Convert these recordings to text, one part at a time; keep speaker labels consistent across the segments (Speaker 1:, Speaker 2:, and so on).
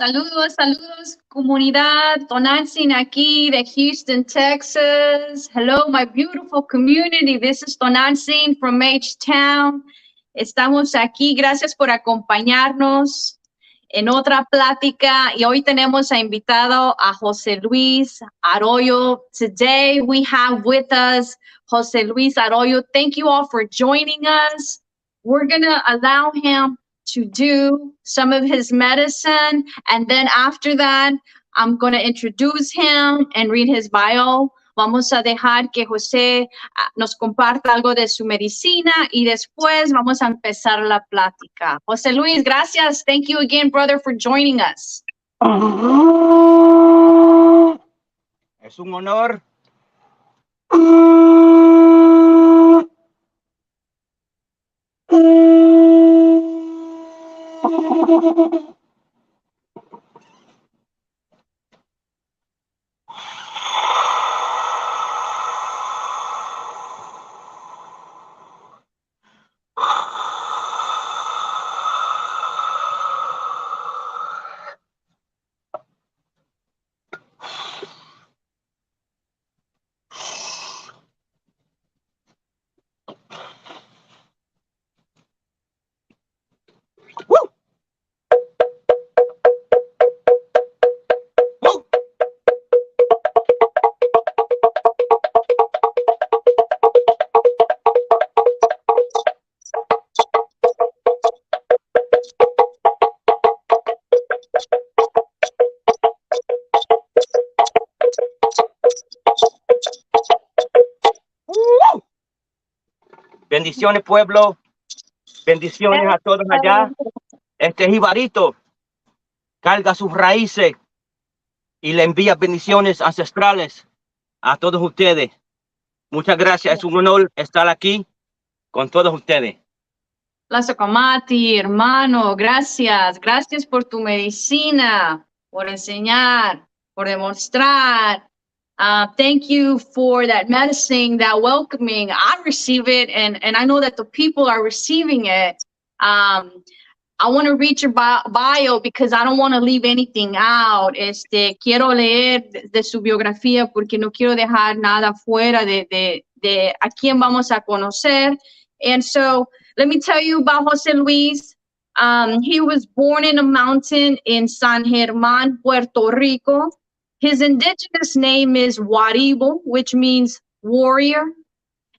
Speaker 1: Saludos, saludos, comunidad Tonantzin aquí de Houston, Texas. Hello, my beautiful community. This is Tonantzin from H-Town. Estamos aquí. Gracias por acompañarnos en otra plática. Y hoy tenemos a invitado a José Luis Arroyo. Today we have with us José Luis Arroyo. Thank you all for joining us. We're going to allow him to do some of his medicine. And then after that, I'm going to introduce him and read his bio. Vamos a dejar que José nos comparta algo de su medicina y después vamos a empezar la plática. José Luis, gracias. Thank you again, brother, for joining us.
Speaker 2: Es un honor. Bendiciones, pueblo. Bendiciones a todos allá. Este jibarito carga sus raíces y le envía bendiciones ancestrales a todos ustedes. Muchas gracias. Es un honor estar aquí con todos ustedes.
Speaker 1: Lazo Kamati, hermano, gracias. Gracias por tu medicina, por enseñar, por demostrar. Thank you for that medicine, that welcoming. I receive it, and I know that the people are receiving it. I want to read your bio because I don't want to leave anything out. Quiero leer de su biografía porque no quiero dejar nada fuera de a quién vamos a conocer. And so let me tell you about José Luis. He was born in a mountain in San Germán, Puerto Rico. His indigenous name is Guaribo, which means warrior.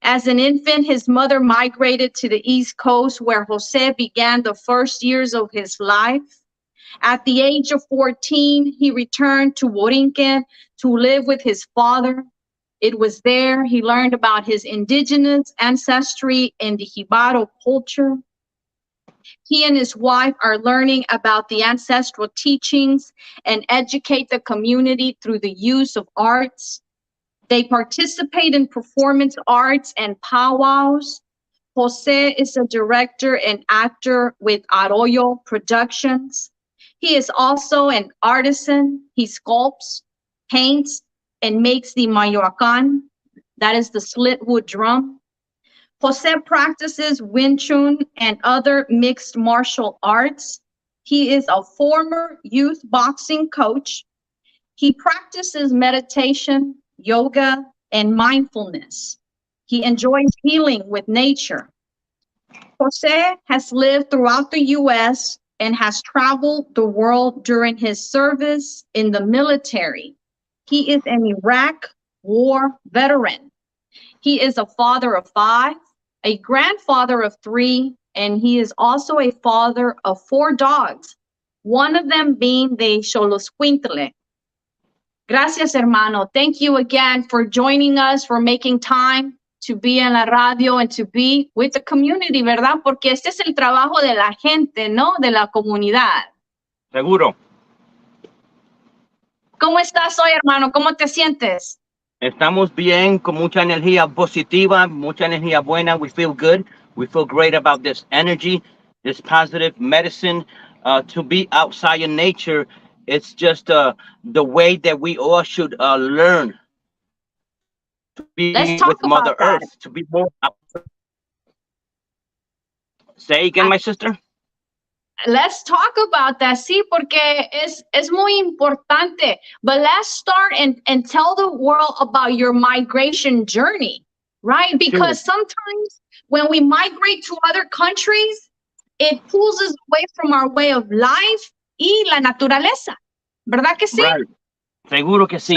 Speaker 1: As an infant, his mother migrated to the East Coast, where José began the first years of his life. At the age of 14, he returned to Borinquen to live with his father. It was there he learned about his indigenous ancestry and the Jibaro culture. He and his wife are learning about the ancestral teachings and educate the community through the use of arts. They participate in performance arts and powwows. José is a director and actor with Arroyo Productions. He is also an artisan. He sculpts, paints, and makes the mayoacan, that is the slit wood drum. José practices Wing Chun and other mixed martial arts. He is a former youth boxing coach. He practices meditation, yoga, and mindfulness. He enjoys healing with nature. José has lived throughout the U.S. and has traveled the world during his service in the military. He is an Iraq war veteran. He is a father of 5, a grandfather of 3, and he is also a father of 4 dogs, one of them being the Xoloscuintle. Gracias, hermano. Thank you again for joining us, for making time to be en la radio and to be with the community, ¿verdad? Porque este es el trabajo de la gente, ¿no? De la comunidad.
Speaker 2: Seguro.
Speaker 1: ¿Cómo estás hoy, hermano? ¿Cómo te sientes?
Speaker 2: Estamos bien, con mucha energía positiva, mucha energía buena. We feel good. We feel great about this energy, this positive medicine. To be outside in nature, it's just the way that we all should learn to be with Mother Earth, to be more. Say again, my sister.
Speaker 1: let's talk about that. Sí, porque es muy importante. But let's start and tell the world about your migration journey, right? Because
Speaker 2: Sure.
Speaker 1: sometimes when we migrate to other countries, it pulls us away from our way of life y la naturaleza. ¿Verdad que sí?
Speaker 2: Right. Seguro que
Speaker 1: So,
Speaker 2: sí.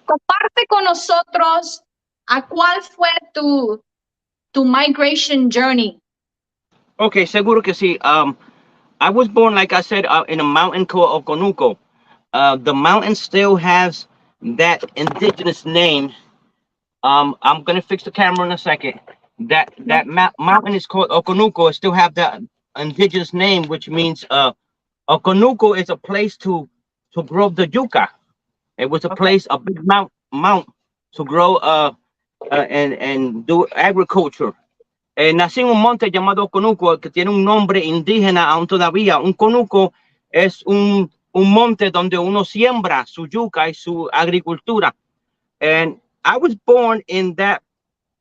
Speaker 1: comparte con nosotros a cuál fue tu migration journey.
Speaker 2: Okay, seguro que sí. I was born, like I said, in a mountain called Oconuco. The mountain still has that indigenous name. I'm gonna fix the camera in a second. That mountain is called Oconuco. It still have that indigenous name, which means Oconuco is a place to grow the yuca. It was a
Speaker 1: Okay.
Speaker 2: place, a big mount to grow and do agriculture. Nací en un monte llamado Conuco, que tiene un nombre indígena aún todavía. Un conuco es un monte donde uno siembra su yuca y su agricultura. And I was born in that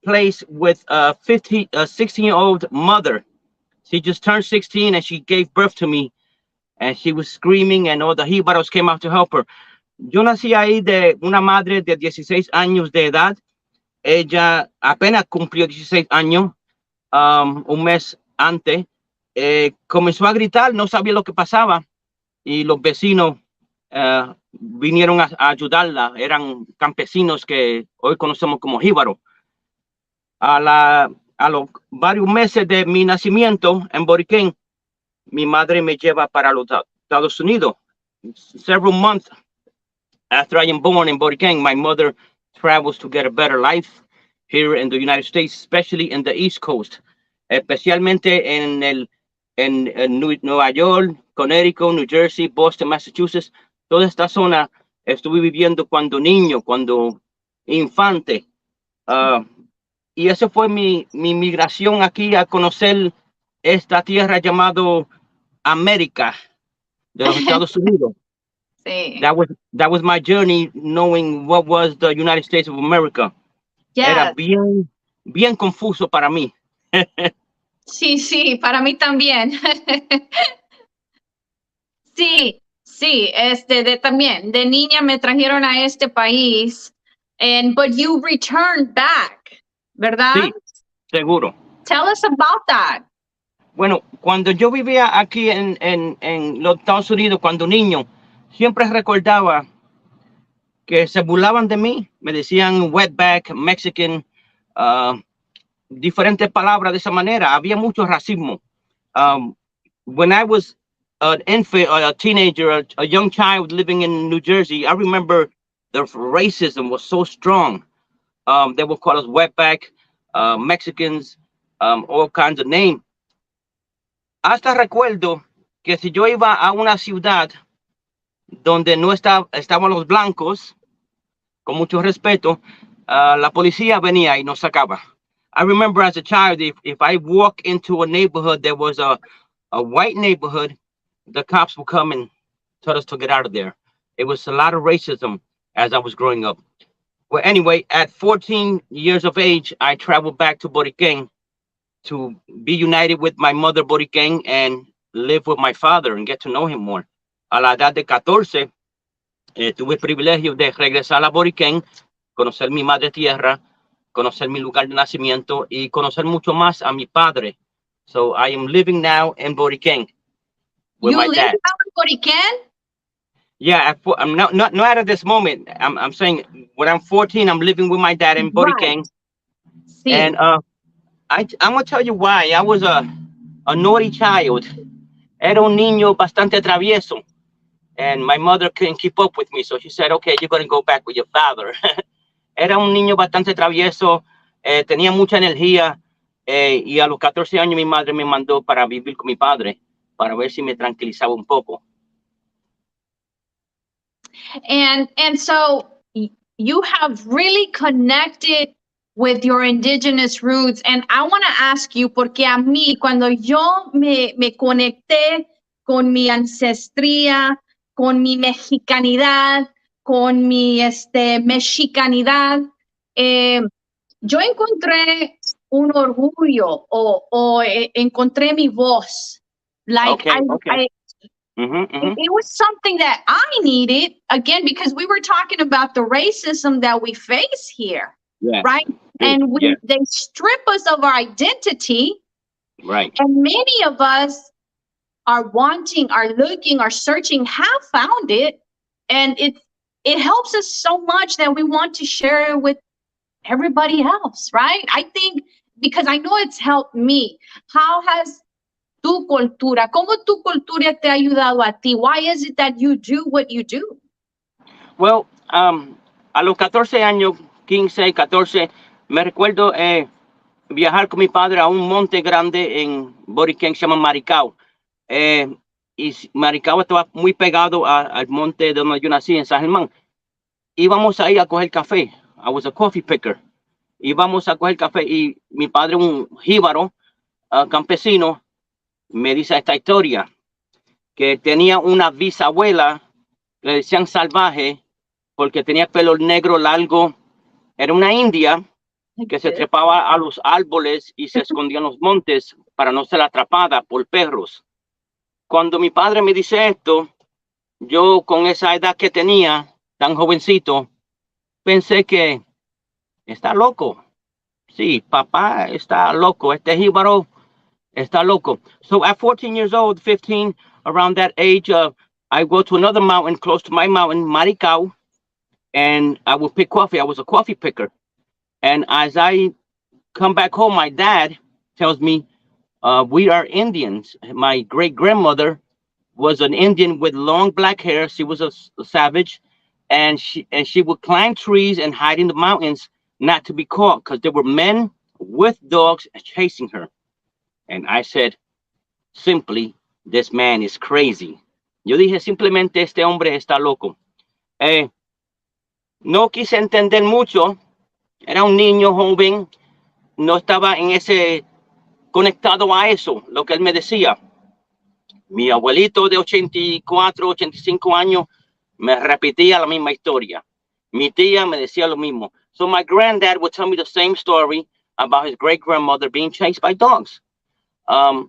Speaker 2: place with a 16-year-old mother. She just turned 16 and she gave birth to me. And she was screaming and all the jíbaros came out to help her. Yo nací ahí de una madre de 16 años de edad. Ella apenas cumplió 16 años. Un mes antes, comenzó a gritar, no sabía lo que pasaba y los vecinos vinieron a ayudarla. Eran campesinos que hoy conocemos como jíbaros. A los varios meses de mi nacimiento en Boriquén, mi madre me lleva para los Estados Unidos. Several months after I am born in Boriquén, my mother travels to get a better life here in the United States, especially in the East Coast, especialmente en Nueva York, Connecticut, New Jersey, Boston, Massachusetts. Toda esta zona estuve viviendo cuando niño, cuando infante. Y esa fue mi migración aquí a conocer esta tierra llamado América de los Estados Unidos.
Speaker 1: Sí.
Speaker 2: That was my journey, knowing what was the United States of America.
Speaker 1: Yes.
Speaker 2: Era bien confuso para mí.
Speaker 1: Sí, sí, para mí también. Sí, sí, también, de niña me trajeron a este país, but you returned back, ¿verdad?
Speaker 2: Sí, seguro.
Speaker 1: Tell us about that.
Speaker 2: Bueno, cuando yo vivía aquí en los Estados Unidos, cuando niño, siempre recordaba que se burlaban de mí, me decían wetback, Mexican, diferentes palabras de esa manera. Había mucho racismo. When I was an infant, a teenager, a young child living in New Jersey, I remember the racism was so strong. They would call us wetback, Mexicans, all kinds of names. Hasta recuerdo que si yo iba a una ciudad donde no estaban los blancos, con mucho respeto, la policía venía y nos sacaba. I remember as a child, if I walk into a neighborhood that was a white neighborhood, the cops would come and tell us to get out of there. It was a lot of racism as I was growing up. Well, anyway, at 14 years of age, I traveled back to Boriquén to be united with my mother, Boriquén, and live with my father and get to know him more. A la edad de 14, tuve el privilegio de regresar a Boriquén, conocer mi madre tierra, conocer mi lugar de nacimiento y conocer mucho más a mi padre. So I am living now in Boriquén with
Speaker 1: You
Speaker 2: my
Speaker 1: live
Speaker 2: dad.
Speaker 1: now in Boriquén?
Speaker 2: Yeah, I'm not at this moment. I'm saying when I'm 14, I'm living with my dad in Boriquén.
Speaker 1: Right. Sí.
Speaker 2: And I'm gonna tell you why. I was a naughty child. Era un niño bastante travieso. And my mother couldn't keep up with me. So she said, okay, you're gonna go back with your father. Era un niño bastante travieso. Tenía mucha energía. Y a los 14 años mi madre me mandó para vivir con mi padre, para ver si me tranquilizaba un poco.
Speaker 1: And so you have really connected with your indigenous roots. And I want to ask you, porque a mí, cuando yo me conecté con mi ancestría, con mi mexicanidad, con mi mexicanidad, yo encontré un orgullo o encontré mi voz. Like
Speaker 2: Okay, okay.
Speaker 1: it was something that I needed again because we were talking about the racism that we face here,
Speaker 2: Yes.
Speaker 1: right?
Speaker 2: Good.
Speaker 1: And
Speaker 2: Yes.
Speaker 1: they strip us of our identity,
Speaker 2: Right.
Speaker 1: and many of us are wanting, are looking, are searching, have found it, and it helps us so much that we want to share it with everybody else, right? I think because I know it's helped me. How has tu cultura, cómo tu cultura te ha ayudado a ti? Why is it that you do what you do?
Speaker 2: Well, a los 14 años, 15, 14, me recuerdo viajar con mi padre a un monte grande en Boriquén que se llama Maricao. Maricao estaba muy pegado al monte donde yo nací, en San Germán. Íbamos ahí a coger café. I was a coffee picker. Íbamos a coger café y mi padre, un jíbaro campesino, me dice esta historia, que tenía una bisabuela, le decían salvaje, porque tenía pelo negro largo. Era una india que se trepaba a los árboles y se escondía en los montes para no ser atrapada por perros. Cuando mi padre me dice esto, yo con esa edad que tenía, tan jovencito, pensé que está loco. Sí, papá está loco. Este jíbaro está loco. So at 14 years old, 15, around that age, I go to another mountain close to my mountain, Maricao, and I would pick coffee. I was a coffee picker. And as I come back home, my dad tells me, we are Indians. My great grandmother was an Indian with long black hair. She was a savage, and she would climb trees and hide in the mountains not to be caught because there were men with dogs chasing her. And I said, simply, this man is crazy. Yo dije simplemente este hombre está loco. No quise entender mucho. Era un niño joven. No estaba en ese conectado a eso, lo que él me decía. Mi abuelito de 84, 85 años me repetía la misma historia. Mi tía me decía lo mismo. So my granddad would tell me the same story about his great grandmother being chased by dogs. I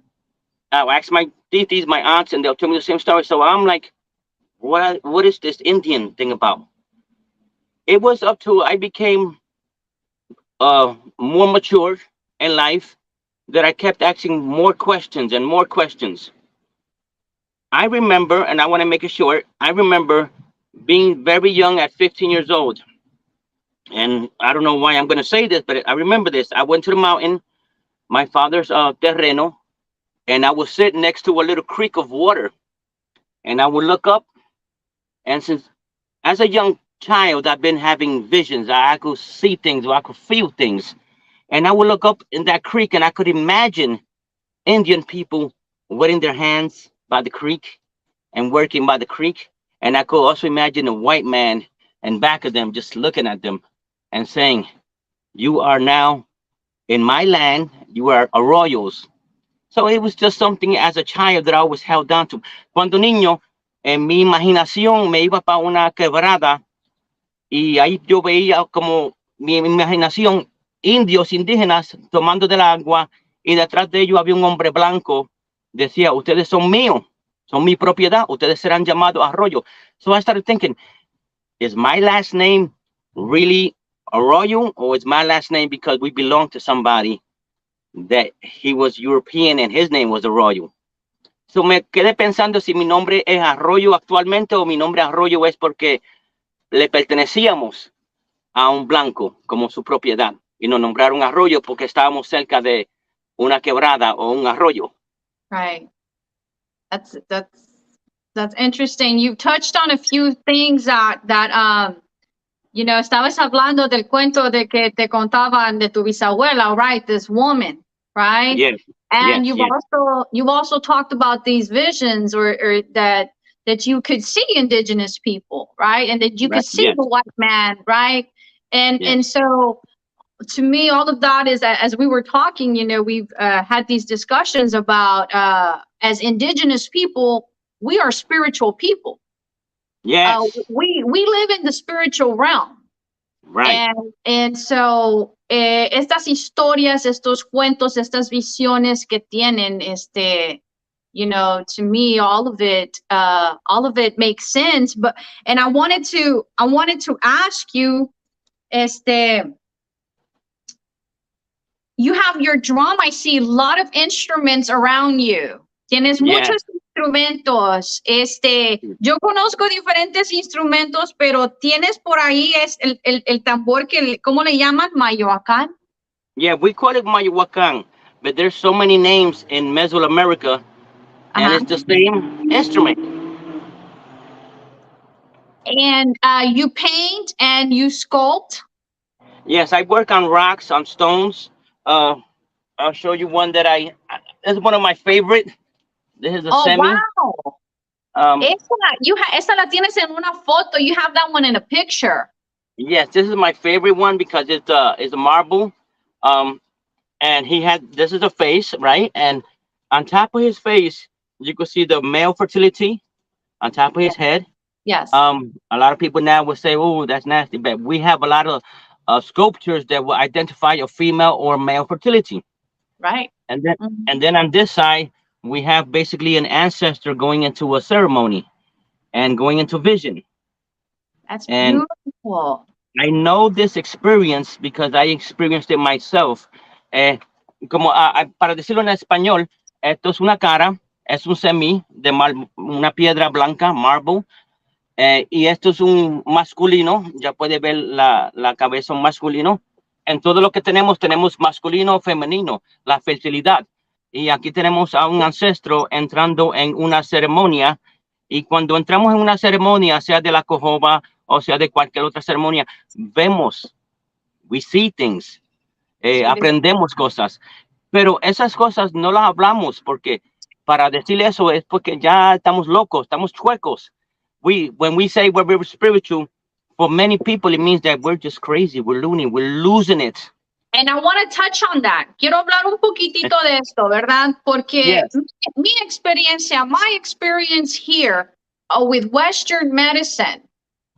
Speaker 2: ask my titis, my aunts, and they'll tell me the same story. So I'm like, what is this Indian thing about? It was up to I became more mature in life that I kept asking more questions and more questions. I remember, and I want to make it short, I remember being very young at 15 years old. And I don't know why I'm going to say this, but I remember this. I went to the mountain, my father's terreno, and I would sit next to a little creek of water. And I would look up, and since as a young child, I've been having visions. I could see things, or I could feel things. And I would look up in that creek, and I could imagine Indian people wetting their hands by the creek and working by the creek. And I could also imagine a white man in back of them just looking at them and saying, you are now in my land, you are arroyos. So it was just something as a child that I always held on to. Cuando niño, en mi imaginación me iba para una quebrada y ahí yo veía como mi imaginación indios indígenas tomando del agua y detrás de ellos había un hombre blanco. Decía, ustedes son míos, son mi propiedad, ustedes serán llamados Arroyo. So I started thinking, is my last name really Arroyo, or is my last name because we belong to somebody that he was European and his name was Arroyo? So me quedé pensando si mi nombre es Arroyo actualmente o mi nombre Arroyo es porque le pertenecíamos a un blanco como su propiedad y nos nombraron Arroyo porque estábamos cerca de una quebrada o un arroyo.
Speaker 1: Right. That's interesting. You touched on a few things that you know, estabas hablando del cuento de que te contaban de tu bisabuela, right? This woman, right?
Speaker 2: Yes.
Speaker 1: And
Speaker 2: Yes,
Speaker 1: you've also talked about these visions or that you could see indigenous people, right? And that you could see the white man, right? And so to me, all of that is, as we were talking, you know, we've had these discussions about as indigenous people, we are spiritual people.
Speaker 2: Yes.
Speaker 1: We live in the spiritual realm.
Speaker 2: Right.
Speaker 1: And so estas historias, estos cuentos, estas visiones que tienen, You know, to me, all of it makes sense. And I wanted to ask you, you have your drum. I see a lot of instruments around you. Tienes
Speaker 2: Yeah.
Speaker 1: muchos instrumentos. Yo conozco diferentes instrumentos, pero tienes por ahí el tambor ¿cómo le llaman? Mayoacán.
Speaker 2: Yeah, we call it Mayahuacan, but there's so many names in Mesoamerica, and
Speaker 1: Uh-huh.
Speaker 2: it's the same instrument.
Speaker 1: And you paint and you sculpt.
Speaker 2: Yes, I work on rocks, on stones. I'll show you one that this is one of my favorite. This is a
Speaker 1: Oh,
Speaker 2: semi.
Speaker 1: wow.
Speaker 2: Um,
Speaker 1: Esa la tienes en una foto. You have that one in a picture.
Speaker 2: yes, this is my favorite one because it's a marble. And this is a face, right? And on top of his face, you can see the male fertility on top of his head.
Speaker 1: Yes.
Speaker 2: A lot of people now will say, "Oh, that's nasty," but we have a lot of sculptures that will identify a female or male fertility.
Speaker 1: Right.
Speaker 2: And then on this side, we have basically an ancestor going into a ceremony and going into vision.
Speaker 1: That's
Speaker 2: And
Speaker 1: beautiful.
Speaker 2: I know this experience because I experienced it myself. Para decirlo en español, esto es una cara, es un semi de una piedra blanca, marble, y esto es un masculino, ya puede ver la cabeza un masculino. En todo lo que tenemos masculino, femenino, la fertilidad. Y aquí tenemos a un ancestro entrando en una ceremonia. Y cuando entramos en una ceremonia, sea de la cojoba o sea de cualquier otra ceremonia, we see things, aprendemos cosas. Pero esas cosas no las hablamos porque para decir eso es porque ya estamos locos, estamos chuecos. When we say we're spiritual, for many people, it means that we're just crazy, we're loony, we're losing it.
Speaker 1: And I want to touch on that. Quiero hablar un poquitito de esto, ¿verdad? Porque
Speaker 2: Yes.
Speaker 1: my experience here with Western medicine,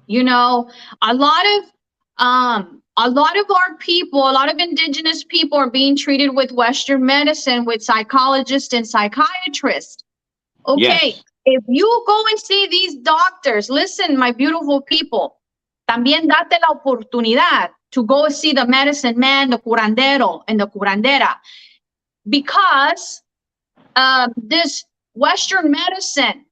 Speaker 1: you know, a lot of our people, a lot of indigenous people are being treated with Western medicine, with psychologists and psychiatrists. Okay,
Speaker 2: Yes.
Speaker 1: if you go and see these doctors, listen, my beautiful people, también date la oportunidad to go see the medicine man, the curandero, and the curandera, because this Western medicine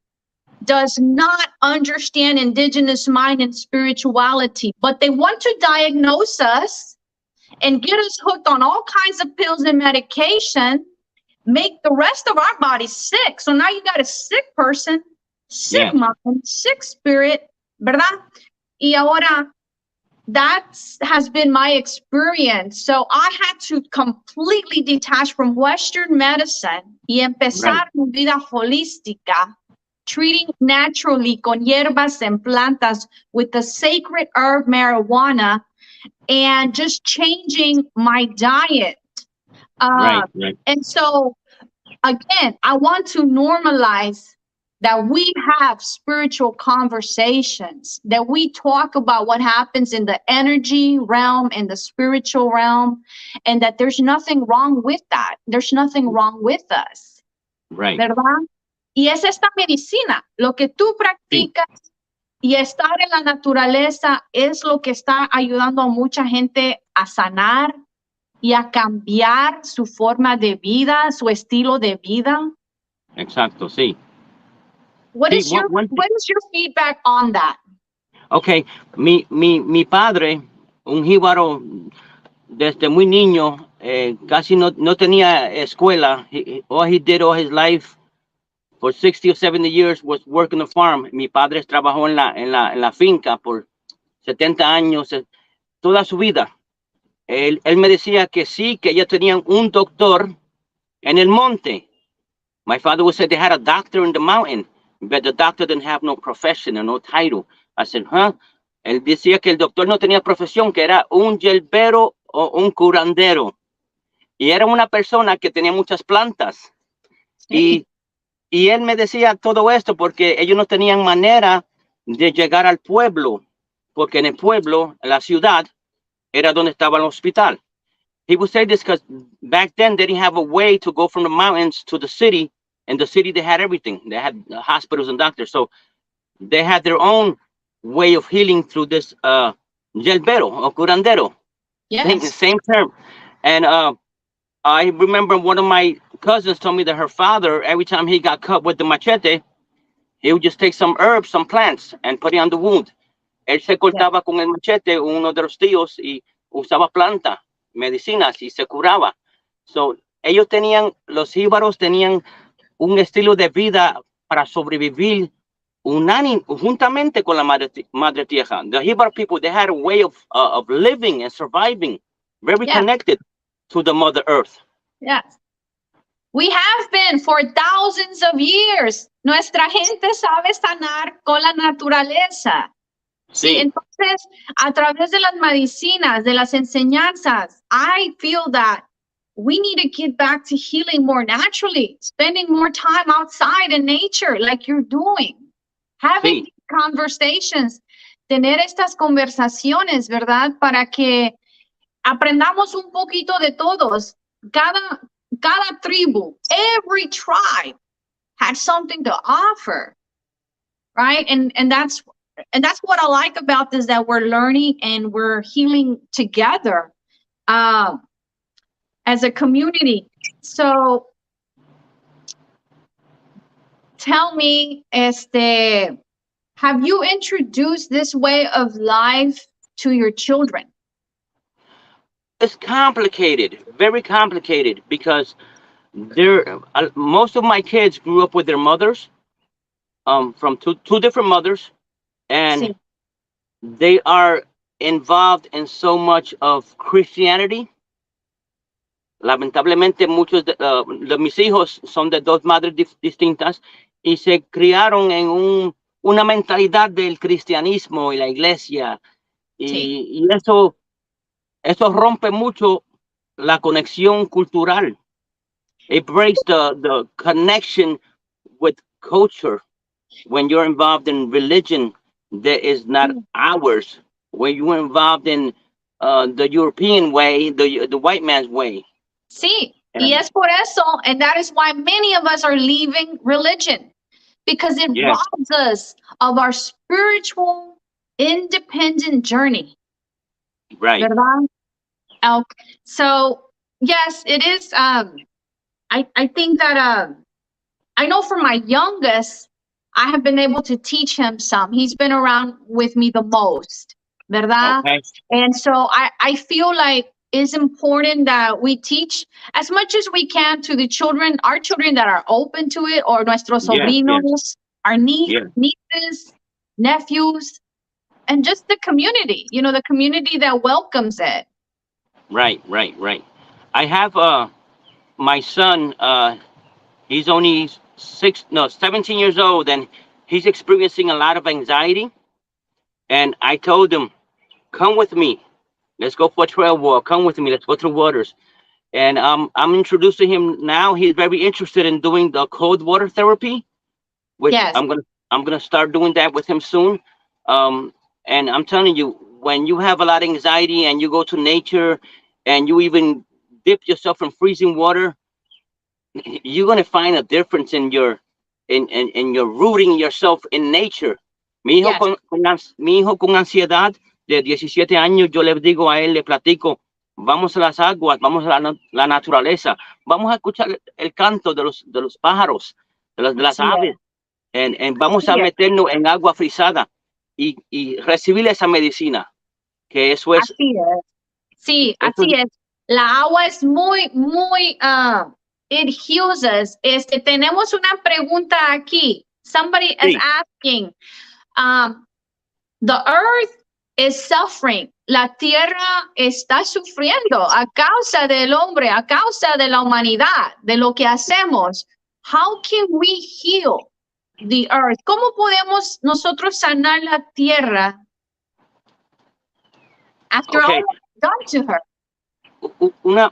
Speaker 1: does not understand indigenous mind and spirituality, but they want to diagnose us and get us hooked on all kinds of pills and medication, make the rest of our body sick. So now you got a sick person, sick mind, sick spirit, ¿verdad? Y ahora, that has been my experience. So I had to completely detach from Western medicine y empezar mi vida holística, treating naturally con hierbas and plantas with the sacred herb marijuana, and just changing my diet.
Speaker 2: Right.
Speaker 1: And so, again, I want to normalize that we have spiritual conversations, that we talk about what happens in the energy realm and the spiritual realm, and that there's nothing wrong with that. There's nothing wrong with us.
Speaker 2: Right.
Speaker 1: ¿Verdad? Y es esta medicina, lo que tú practicas y estar en la naturaleza es lo que está ayudando a mucha gente a sanar y a cambiar su forma de vida, su estilo de vida.
Speaker 2: Exacto, sí.
Speaker 1: What is your feedback on that?
Speaker 2: Okay, mi padre, un jíbaro desde muy niño, casi no tenía escuela. All he did all his life for 60 or 70 years was work on the farm. Mi padre trabajó en la finca por 70 años, toda su vida. Él me decía que sí, que ellos tenían un doctor en el monte. My father would say they had a doctor in the mountain, but the doctor didn't have no profession or no title. I said, huh? Él decía que el doctor no tenía profesión, que era un yerbero o un curandero. Y era una persona que tenía muchas plantas. Sí. Y él me decía todo esto porque ellos no tenían manera de llegar al pueblo, porque en el pueblo, la ciudad, era donde estaba el hospital. He would say this because back then they didn't have a way to go from the mountains to the city In the city, they had everything. They had hospitals and doctors. So they had their own way of healing through this yerbero or curandero.
Speaker 1: Yes.
Speaker 2: Same term. And I remember one of my cousins told me that her father, every time he got cut with the machete, he would just take some herbs, some plants, and put it on the wound. Él se
Speaker 1: Yes.
Speaker 2: cortaba con el machete uno de los tíos y usaba planta, medicinas y se curaba. So, ellos tenían, los jíbaros tenían un estilo de vida para sobrevivir juntamente con la madre tierra. The Jíbaro people, they had a way of living and surviving, very
Speaker 1: Yes.
Speaker 2: connected to the Mother Earth.
Speaker 1: Yes. We have been for thousands of years. Nuestra gente sabe sanar con la naturaleza. Sí, entonces, a través de las medicinas, de las enseñanzas, I feel that we need to get back to healing more naturally, spending more time outside in nature, like you're doing, having these conversations, tener estas conversaciones, ¿verdad? Para que aprendamos un poquito de todos. Cada tribu, every tribe had something to offer, right? And that's what I like about this, that we're learning and we're healing together as a community. So tell me, have you introduced this way of life to your children?
Speaker 2: It's complicated, very complicated, because most of my kids grew up with their mothers, from two different mothers, and they are involved in so much of Christianity. Lamentablemente, muchos de mis hijos son de dos madres distintas y se criaron en una mentalidad del cristianismo y la iglesia, y eso rompe mucho la conexión cultural. It breaks the connection with culture when you're involved in religion that is not ours, when you're involved in the European way, the white man's way.
Speaker 1: Sí, y es por eso, and that is why many of us are leaving religion, because it robs us of our spiritual independent journey.
Speaker 2: Right.
Speaker 1: ¿Verdad? Okay. So yes, it is. I think that I know for my youngest, I have been able to teach him some. He's been around with me the most, ¿verdad?
Speaker 2: Okay.
Speaker 1: And so I feel like it's important that we teach as much as we can to the children, our children that are open to it, or nuestros sobrinos, our nieces, nephews, and just the community, the community that welcomes it.
Speaker 2: Right. I have my son, he's only 17 years old, and he's experiencing a lot of anxiety. And I told him, come with me. Let's go for a trail walk. Come with me. Let's go through waters. And I'm introducing him now. He's very interested in doing the cold water therapy, which I'm gonna start doing that with him soon. And I'm telling you, when you have a lot of anxiety and you go to nature and you even dip yourself in freezing water, you're gonna find a difference in your rooting yourself in nature. Mi hijo con ansiedad de 17 años, yo le digo a él, le platico, vamos a las aguas, vamos a la naturaleza, vamos a escuchar el canto de los pájaros, de las aves, and vamos a meternos en agua frisada y recibir esa medicina, que eso es.
Speaker 1: Así es. Sí, así es. La agua es muy, it heals us. Tenemos una pregunta aquí. Somebody is asking, the earth is suffering. La tierra está sufriendo a causa del hombre, a causa de la humanidad, de lo que hacemos. How can we heal the earth? ¿Cómo podemos nosotros sanar la tierra after all done to her?
Speaker 2: Una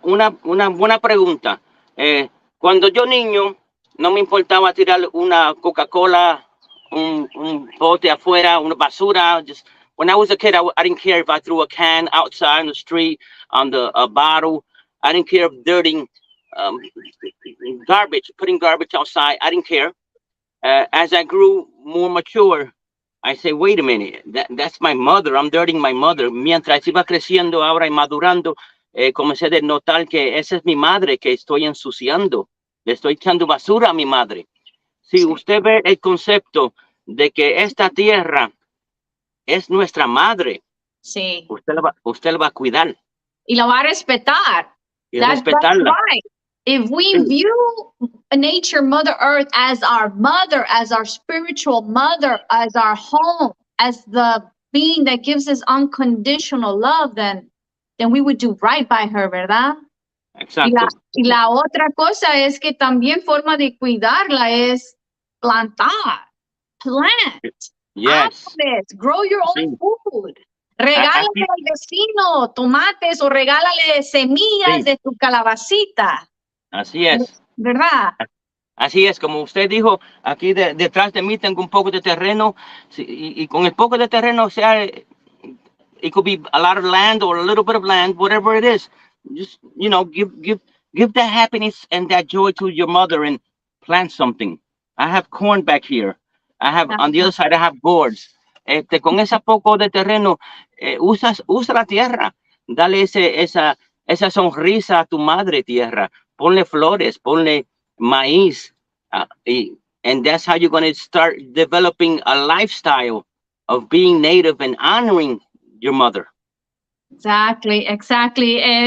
Speaker 2: buena pregunta. Cuando yo niño, no me importaba tirar una Coca-Cola, un bote afuera, una basura. Just when I was a kid, I didn't care if I threw a can outside on the street, on a bottle. I didn't care of dirtying um, garbage, putting garbage outside. I didn't care. As I grew more mature, I say, wait a minute, that's my mother. I'm dirtying my mother. Mientras iba creciendo ahora y madurando, comencé a notar que esa es mi madre que estoy ensuciando. Le estoy echando basura a mi madre. Si
Speaker 1: Sí.
Speaker 2: usted ve el concepto de que esta tierra es nuestra madre,
Speaker 1: Sí.
Speaker 2: usted la va a cuidar
Speaker 1: Y la va a respetar.
Speaker 2: y
Speaker 1: That's
Speaker 2: respetarla.
Speaker 1: right. If we view nature, Mother Earth, as our mother, as our spiritual mother, as our home, as the being that gives us unconditional love, then we would do right by her, ¿verdad?
Speaker 2: Exacto.
Speaker 1: Y la otra cosa es que también forma de cuidarla es plantar, plant,
Speaker 2: Yes.
Speaker 1: árboles, grow your own
Speaker 2: Sí.
Speaker 1: food. Regálale
Speaker 2: Aquí-
Speaker 1: al vecino tomates o regálale semillas
Speaker 2: Sí.
Speaker 1: de tu calabacita,
Speaker 2: Así es.
Speaker 1: ¿verdad?
Speaker 2: Así es, como usted dijo, aquí detrás de mí tengo un poco de terreno, sí, y con el poco de terreno, o sea, it could be a lot of land or a little bit of land, whatever it is. Just, give that happiness and that joy to your mother and plant something. I have corn back here. On the other side, I have gourds. Con ese poco de terreno, usa la tierra. Dale esa sonrisa a tu madre tierra. Ponle flores, ponle maíz. And that's how you're going to start developing a lifestyle of being native and honoring your mother.
Speaker 1: Exactly.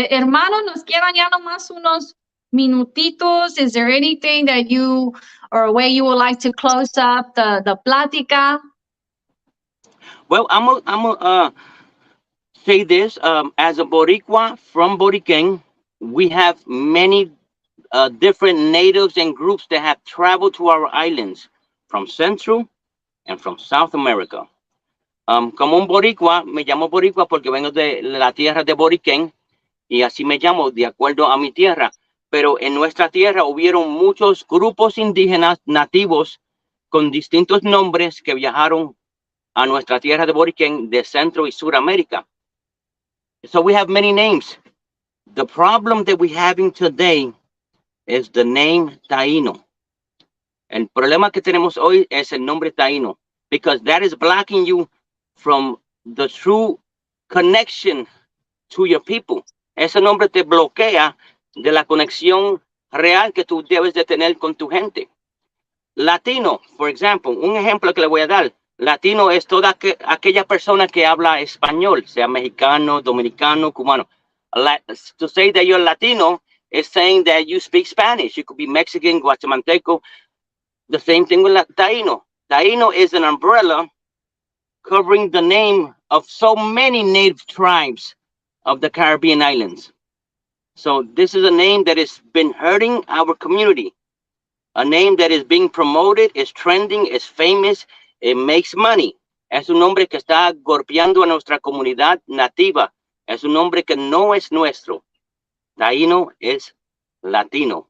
Speaker 1: Hermano, nos quedan ya nomás unos minutitos. Is there anything that you or a way you would like to close up the plática?
Speaker 2: Well, I'm gonna say this. As a Boricua from Boriquén, we have many different natives and groups that have traveled to our islands from Central and from South America. Como un Boricua, me llamo Boricua porque vengo de la tierra de Boriquén y así me llamo de acuerdo a mi tierra. Pero en nuestra tierra hubieron muchos grupos indígenas nativos con distintos nombres que viajaron a nuestra tierra de Boriquén de Centro y Suramérica. So we have many names. The problem that we're having today is the name Taíno. El problema que tenemos hoy es el nombre Taíno, because that is blocking you from the true connection to your people. Ese nombre te bloquea de la conexión real que tú debes de tener con tu gente. Latino, for example, un ejemplo que le voy a dar. Latino es toda aquella persona que habla español, sea mexicano, dominicano, cubano. To say that you're Latino is saying that you speak Spanish. You could be Mexican, Guatemalteco. The same thing with Taíno. Taíno is an umbrella covering the name of so many native tribes of the Caribbean islands. So this is a name that has been hurting our community. A name that is being promoted, is trending, is famous, it makes money. Es un nombre que está golpeando a nuestra comunidad nativa. Es un nombre que no es nuestro. Taíno is Latino.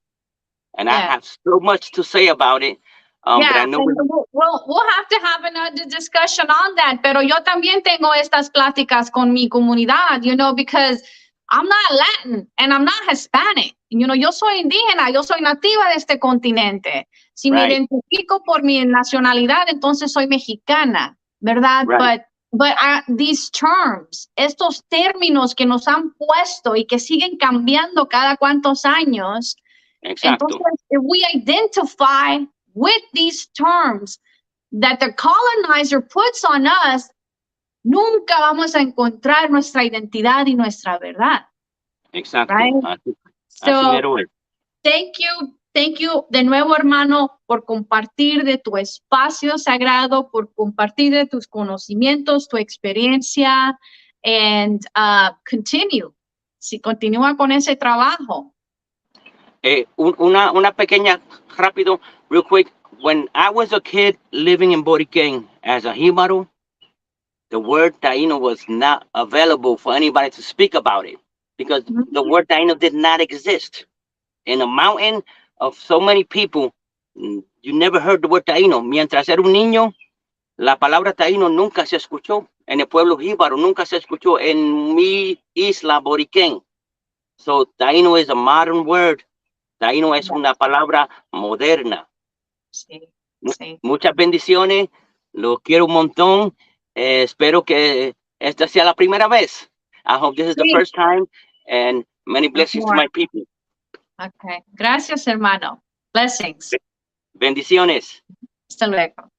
Speaker 2: And I have so much to say about it. But I know
Speaker 1: we'll have to have another discussion on that. Pero yo también tengo estas pláticas con mi comunidad, because I'm not Latin and I'm not Hispanic. Yo soy indígena, yo soy nativa de este continente. Si me identifico por mi nacionalidad, entonces soy mexicana, ¿verdad?
Speaker 2: Right.
Speaker 1: But these terms, estos términos que nos han puesto y que siguen cambiando cada cuantos años,
Speaker 2: Exacto.
Speaker 1: entonces, if we identify with these terms that the colonizer puts on us, nunca vamos a encontrar nuestra identidad y nuestra verdad.
Speaker 2: Exacto.
Speaker 1: Right? So, thank you de nuevo, hermano, por compartir de tu espacio sagrado, por compartir de tus conocimientos, tu experiencia, and continue. Si continúa con ese trabajo.
Speaker 2: Una pequeña, rápido, real quick. When I was a kid living in Boriquén as a Jíbaro, the word Taíno was not available for anybody to speak about it because the word Taíno did not exist. In a mountain of so many people, you never heard the word Taíno. Mientras era un niño, la palabra Taíno nunca se escuchó. En el pueblo Jíbaro nunca se escuchó. En mi isla Boriquén. So Taíno is a modern word Taíno es una palabra moderna.
Speaker 1: Sí, sí.
Speaker 2: Muchas bendiciones, lo quiero un montón. Espero que esta sea la primera vez. I hope this is the
Speaker 1: Sí.
Speaker 2: first time, and many blessings to my people.
Speaker 1: Okay. Gracias, hermano. Blessings.
Speaker 2: Bendiciones.
Speaker 1: Hasta luego.